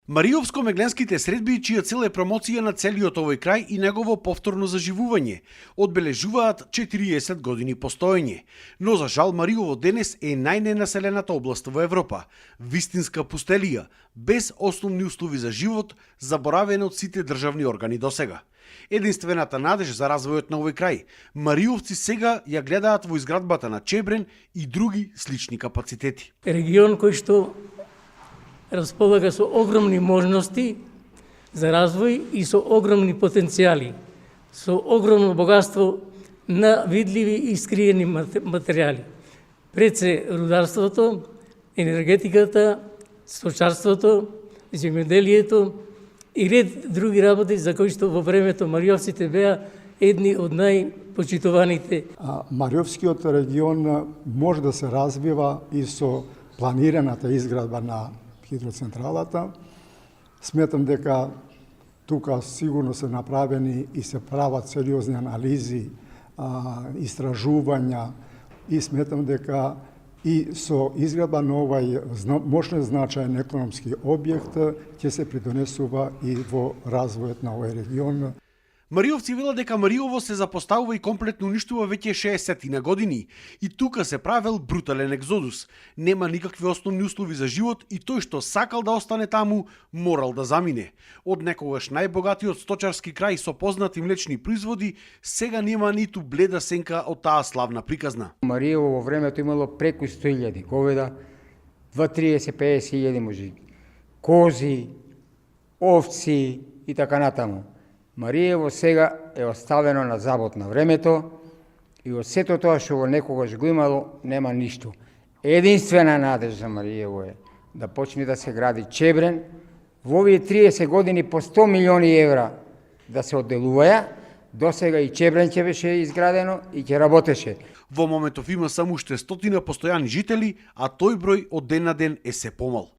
Мариовско-мегленските средби, чија цел е промоција на целиот овој крај и негово повторно заживување, одбележуваат 40 години постоење. Но за жал Мариово денес е најненаселената област во Европа, вистинска пустелија, без основни услови за живот, заборавена од сите државни органи досега. Единствената надеж за развојот на овој крај, мариовци сега ја гледаат во изградбата на Чебрен и други слични капацитети. Регион кој што располага со огромни можности за развој и со огромни потенцијали, со огромно богатство на видливи и скриени материјали. Пред се рударството, енергетиката, сточарството, земјоделието и ред други работи за кои што во времето мариовците беа едни од најпочитуваните. Мариовскиот регион може да се развива и со планираната изградба на хидроцентралата. Сметам дека тука сигурно се направени и се прават сериозни анализи, истражувања и сметам дека и со изградба на овај мощен значаен економски објект ќе се придонесува и во развојот на овој регион. Мариовци велат дека Мариово се запоставува и комплетно уништува веќе 60 на години и тука се правел брутален екзодус. Нема никакви основни услови за живот и тој што сакал да остане таму, морал да замине. Од некогаш најбогатиот сточарски крај со познати млечни производи, сега нема ниту бледа сенка од таа славна приказна. Мариово во времето имало преку 100.000 говеда, 20-30-50.000 може кози, овци и така натаму. Мариево сега е оставено на забот на времето и од сето тоа што го некогаш го имало, нема ништо. Единствена надеж за Мариево е да почне да се гради Чебрен, во овие 30 години по 100 милиони евра да се одделуваја, досега и Чебрен ќе беше изградено и ќе работеше. Во моментов има само уште 100 постојани жители, а тој број од ден на ден е се помал.